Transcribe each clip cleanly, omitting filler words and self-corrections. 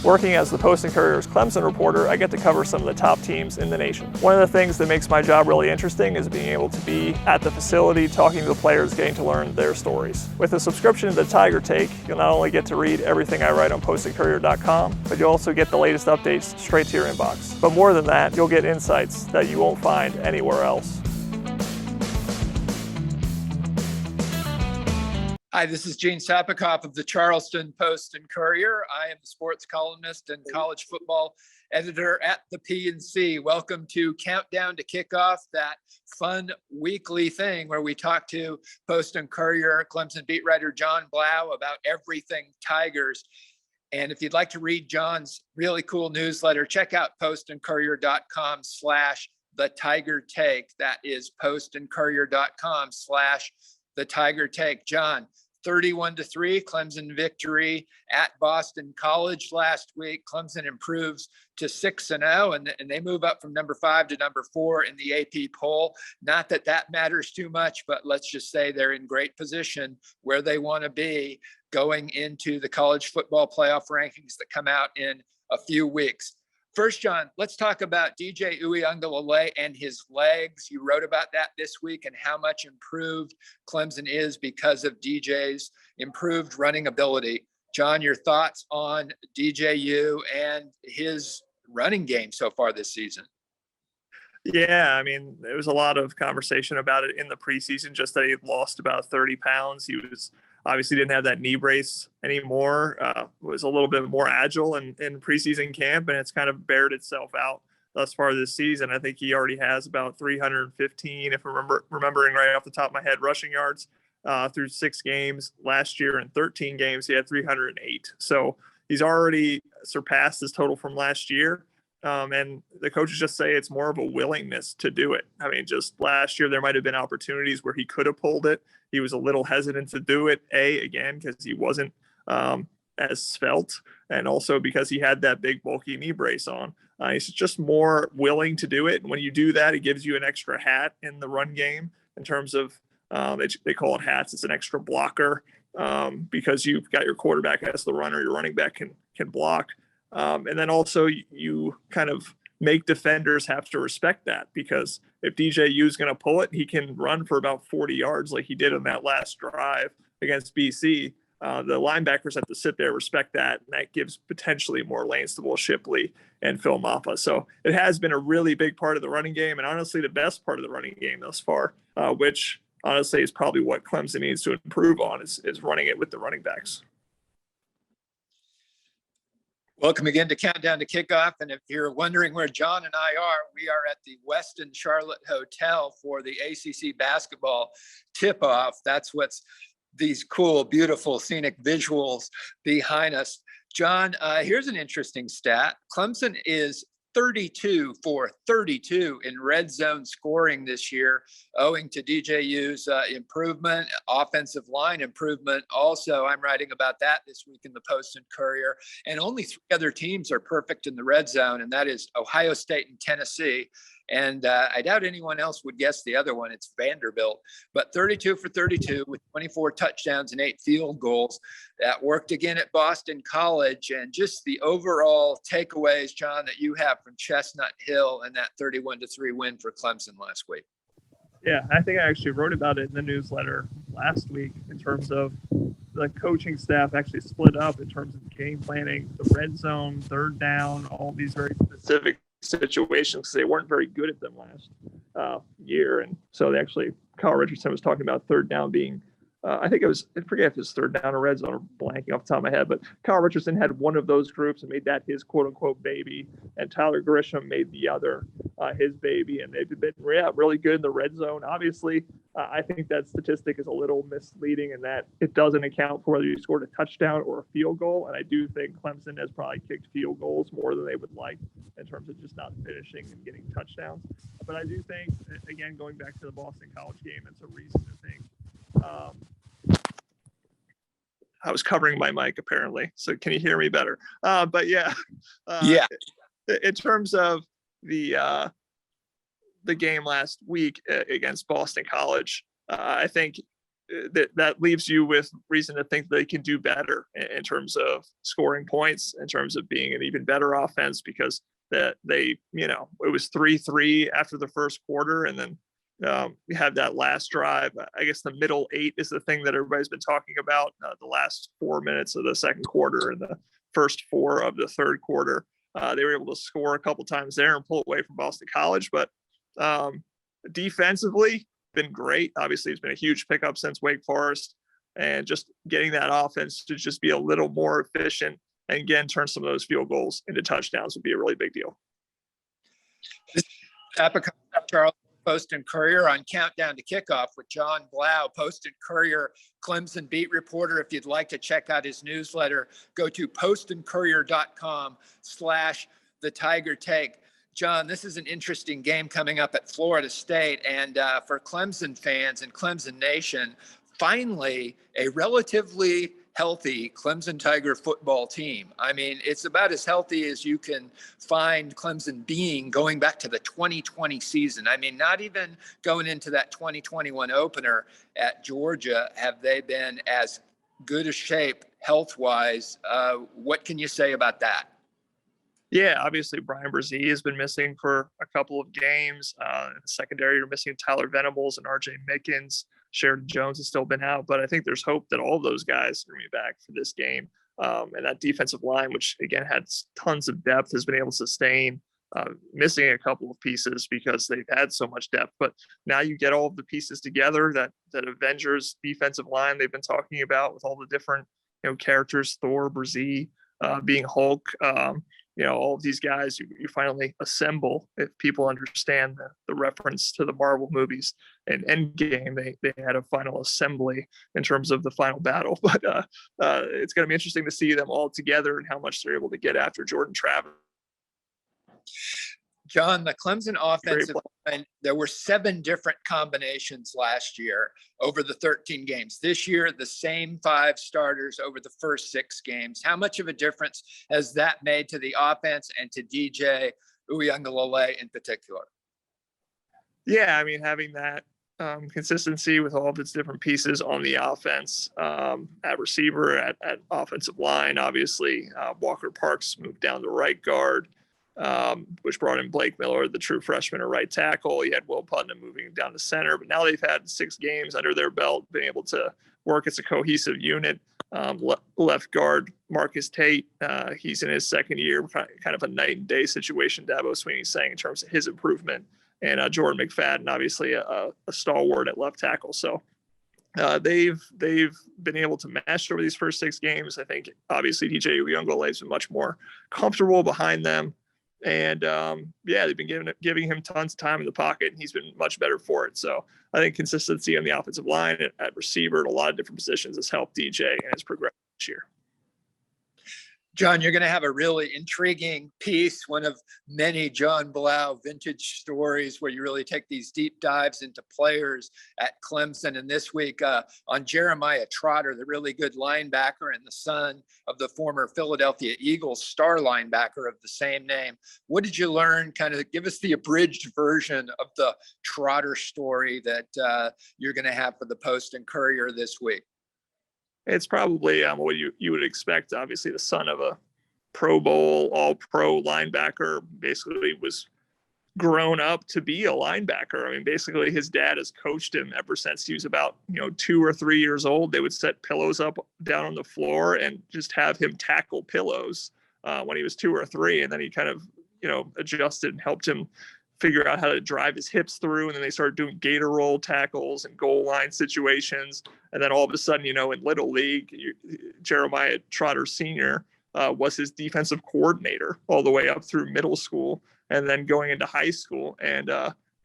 Working as the Post and Courier's Clemson reporter, I get to cover some of the top teams in the nation. One of the things that makes my job really interesting is being able to be at the facility, talking to the players, getting to learn their stories. With a subscription to the Tiger Take, you'll not only get to read everything I write on postandcourier.com, but you'll also get the latest updates straight to your inbox. But more than that, you'll get insights that you won't find anywhere else. Hi, this is Gene Sapakoff of the Charleston Post and Courier. I am the sports columnist and college football editor at the P&C. Welcome to Countdown to Kickoff, that fun weekly thing where we talk to Post and Courier Clemson beat writer John Blau about everything Tigers. And if you'd like to read John's really cool newsletter, check out postandcourier.com/the Tiger Take. That is postandcourier.com/the Tiger Take. John, 31-3 Clemson victory at Boston College last week. Clemson improves to 6-0, and they move up from number 5 to number 4 in the AP poll. Not that that matters too much, but let's just say they're in great position where they want to be going into the college football playoff rankings that come out in a few weeks. First, John, let's talk about DJ Uiagalelei and his legs. You wrote about that this week and how much improved Clemson is because of DJ's improved running ability. John, your thoughts on DJU and his running game so far this season? Yeah, I mean, there was a lot of conversation about it in the preseason, just that he lost about 30 pounds. He was obviously didn't have that knee brace anymore, was a little bit more agile in preseason camp, and it's kind of bared itself out thus far this season. I think he already has about 315, if I'm remembering right off the top of my head, rushing yards through 6 games. Last year in 13 games, he had 308. So he's already surpassed his total from last year. And the coaches just say it's more of a willingness to do it. I mean, just last year, there might have been opportunities where he could have pulled it. He was a little hesitant to do it, again, because he wasn't as svelte, and also because he had that big bulky knee brace on. He's just more willing to do it. And when you do that, it gives you an extra hat in the run game in terms of they call it hats. It's an extra blocker because you've got your quarterback as the runner, your running back can block. And then also you kind of make defenders have to respect that, because if DJU is going to pull it, he can run for about 40 yards like he did on that last drive against BC. The linebackers have to sit there, respect that, and that gives potentially more lanes to Will Shipley and Phil Maffa. So it has been a really big part of the running game, and honestly the best part of the running game thus far, which honestly is probably what Clemson needs to improve on, is running it with the running backs. Welcome again to Countdown to Kickoff. And if you're wondering where John and I are, we are at the Westin Charlotte Hotel for the ACC basketball tip-off. That's what's these cool, beautiful, scenic visuals behind us. John, here's an interesting stat. Clemson is 32 for 32 in red zone scoring this year, owing to DJU's improvement, offensive line improvement. Also, I'm writing about that this week in the Post and Courier. And only 3 other teams are perfect in the red zone, and that is Ohio State and Tennessee. And I doubt anyone else would guess the other one. It's Vanderbilt. But 32 for 32 with 24 touchdowns and 8 field goals. That worked again at Boston College. And just the overall takeaways, John, that you have from Chestnut Hill and that 31-3 win for Clemson last week. Yeah, I think I actually wrote about it in the newsletter last week in terms of the coaching staff actually split up in terms of game planning, the red zone, third down, all these very specific situations, because they weren't very good at them last year. And so they actually, Kyle Richardson was talking about third down being, I forget if it was third down or red zone, or blanking off the top of my head, but Kyle Richardson had one of those groups and made that his quote unquote baby, and Tyler Grisham made the other his baby, and they've been really good in the red zone. Obviously, I think that statistic is a little misleading in that it doesn't account for whether you scored a touchdown or a field goal, and I do think Clemson has probably kicked field goals more than they would like in terms of just not finishing and getting touchdowns. But I do think, again, going back to the Boston College game, it's a reason to think. I was covering my mic apparently, so can you hear me better? But yeah. In terms of the game last week against Boston College, I think that leaves you with reason to think they can do better in terms of scoring points, in terms of being an even better offense, because that they, it was 3-3 after the first quarter. And then we have that last drive. I guess the middle 8 is the thing that everybody's been talking about. The last 4 minutes of the second quarter and the first 4 of the third quarter. They were able to score a couple times there and pull away from Boston College, but defensively been great. Obviously, it's been a huge pickup since Wake Forest, and just getting that offense to just be a little more efficient and again turn some of those field goals into touchdowns would be a really big deal. Sapakoff, Charles, Post and Courier on Countdown to Kickoff with John Blau, Post and Courier Clemson beat reporter. If you'd like to check out his newsletter, go to postandcourier.com/the Tiger Take. John, this is an interesting game coming up at Florida State. And for Clemson fans and Clemson Nation, finally a relatively healthy Clemson Tiger football team. I mean, it's about as healthy as you can find Clemson being going back to the 2020 season. I mean, not even going into that 2021 opener at Georgia have they been as good a shape health-wise. What can you say about that? Yeah, obviously Brian Brzee has been missing for a couple of games. In the secondary, you're missing Tyler Venables and RJ Mickens. Sheridan Jones has still been out, but I think there's hope that all of those guys are going to be back for this game. And that defensive line, which again had tons of depth, has been able to sustain, missing a couple of pieces because they've had so much depth. But now you get all of the pieces together, that Avengers defensive line they've been talking about with all the different characters, Thor, Brzee, being Hulk. All of these guys you finally assemble, if people understand the reference to the Marvel movies. And Endgame, they had a final assembly in terms of the final battle. But it's going to be interesting to see them all together and how much they're able to get after Jordan Travis. John, the Clemson offensive line, there were 7 different combinations last year over the 13 games. This year, the same 5 starters over the first 6 games. How much of a difference has that made to the offense and to DJ Uiagalelei in particular? Yeah, I mean, having that consistency with all of its different pieces on the offense, at receiver, at offensive line, obviously. Walker Parks moved down to right guard. Which brought in Blake Miller, the true freshman, at right tackle. You had Will Putnam moving down to center, but now they've had 6 games under their belt, been able to work as a cohesive unit. Left guard Marcus Tate, he's in his second year, kind of a night and day situation, Dabo Sweeney's saying, in terms of his improvement. And Jordan McFadden, obviously a stalwart at left tackle. So they've been able to mesh over these first 6 games. I think obviously DJ Uiagalelei has been much more comfortable behind them. And they've been giving him tons of time in the pocket, and he's been much better for it. So I think consistency on the offensive line at receiver at a lot of different positions has helped DJ and his progression this year. John, you're going to have a really intriguing piece, one of many John Blau vintage stories where you really take these deep dives into players at Clemson. And this week on Jeremiah Trotter, the really good linebacker and the son of the former Philadelphia Eagles star linebacker of the same name. What did you learn? Kind of give us the abridged version of the Trotter story that you're going to have for the Post and Courier this week. It's probably what you would expect. Obviously, the son of a Pro Bowl, all-pro linebacker, basically was grown up to be a linebacker. I mean, basically, his dad has coached him ever since he was about 2 or 3 years old. They would set pillows up down on the floor and just have him tackle pillows when he was 2 or 3, and then he kind of adjusted and helped him figure out how to drive his hips through. And then they started doing gator roll tackles and goal line situations. And then all of a sudden, in Little League, Jeremiah Trotter Sr. Was his defensive coordinator all the way up through middle school, and then going into high school and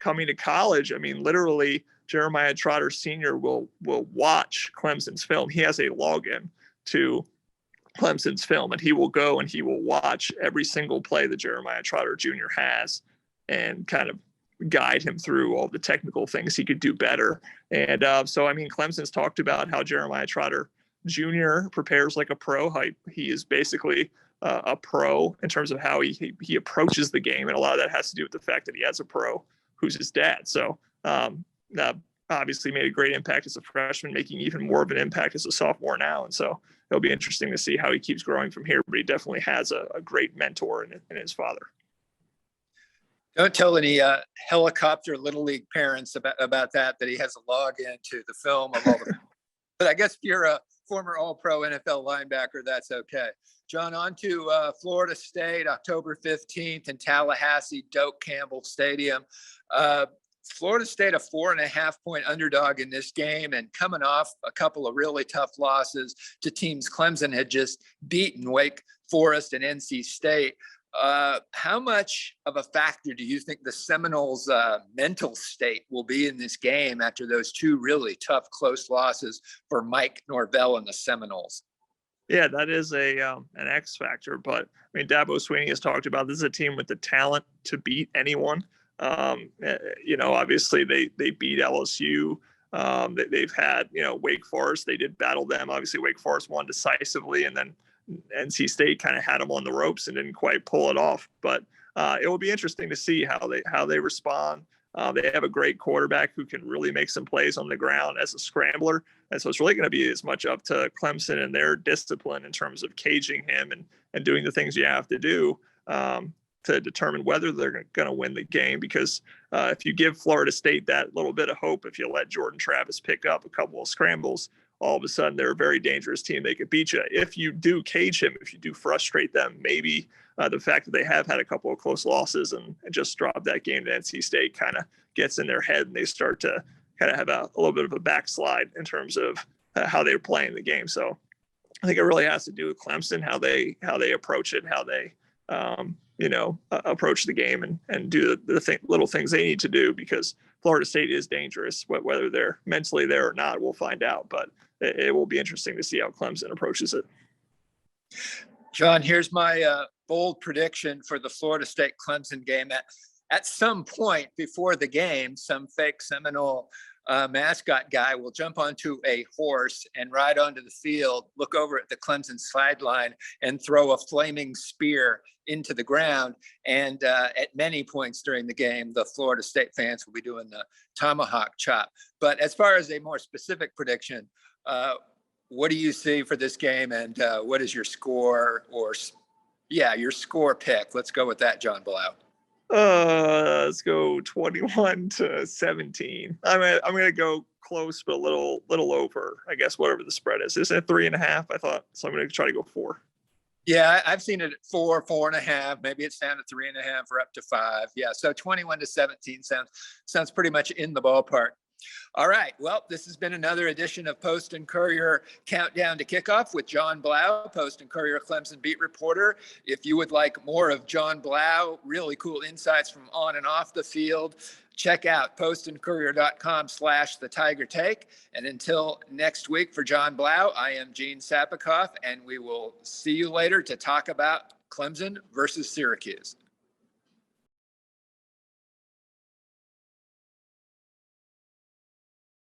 coming to college. I mean, literally, Jeremiah Trotter Sr. will watch Clemson's film. He has a login to Clemson's film, and he will go and he will watch every single play that Jeremiah Trotter Jr. has, and kind of guide him through all the technical things he could do better. And so, I mean, Clemson's talked about how Jeremiah Trotter Jr. prepares like a pro. How he is basically a pro in terms of how he approaches the game. And a lot of that has to do with the fact that he has a pro who's his dad. So obviously made a great impact as a freshman, making even more of an impact as a sophomore now. And so it'll be interesting to see how he keeps growing from here, but he definitely has a great mentor in his father. Don't tell any helicopter Little League parents about that he has a login to the film of all the. But I guess if you're a former All-Pro NFL linebacker, that's okay. John, on to Florida State, October 15th in Tallahassee, Doak Campbell Stadium. Florida State, a 4.5-point underdog in this game, and coming off a couple of really tough losses to teams Clemson had just beaten, Wake Forest and NC State. How much of a factor do you think the Seminoles' mental state will be in this game after those two really tough, close losses for Mike Norvell and the Seminoles? Yeah, that is an X factor. But I mean, Dabo Swinney has talked about this is a team with the talent to beat anyone. Obviously they beat LSU. They've had, Wake Forest. They did battle them. Obviously, Wake Forest won decisively, and then NC State kind of had them on the ropes and didn't quite pull it off. But it will be interesting to see how they respond. They have a great quarterback who can really make some plays on the ground as a scrambler. And so it's really going to be as much up to Clemson and their discipline in terms of caging him and doing the things you have to do to determine whether they're going to win the game. Because if you give Florida State that little bit of hope, if you let Jordan Travis pick up a couple of scrambles, all of a sudden they're a very dangerous team. They could beat you. If you do cage him, if you do frustrate them, maybe the fact that they have had a couple of close losses and just dropped that game to NC State kind of gets in their head, and they start to kind of have a little bit of a backslide in terms of how they're playing the game. So I think it really has to do with Clemson, how they approach it, how they approach the game and do the little things they need to do, because Florida State is dangerous. Whether they're mentally there or not, we'll find out. But it will be interesting to see how Clemson approaches it. John, here's my bold prediction for the Florida State Clemson game. At some point before the game, some fake Seminole mascot guy will jump onto a horse and ride onto the field, look over at the Clemson sideline, and throw a flaming spear into the ground. And at many points during the game, the Florida State fans will be doing the tomahawk chop. But as far as a more specific prediction, what do you see for this game, and what is your score your score pick? Let's go with that, John Blau. Let's go 21-17. I'm gonna go close, but a little over, I guess, whatever the spread is. Isn't it 3.5? I thought so. I'm gonna try to go 4. Yeah, I've seen it at 4.5. Maybe it's down to 3.5 or up to 5. Yeah, so 21-17 sounds pretty much in the ballpark. All right. Well, this has been another edition of Post and Courier Countdown to Kickoff with John Blau, Post and Courier Clemson beat reporter. If you would like more of John Blau, really cool insights from on and off the field, check out postandcourier.com/the Tiger Take. And until next week, for John Blau, I am Gene Sapakoff, and we will see you later to talk about Clemson versus Syracuse.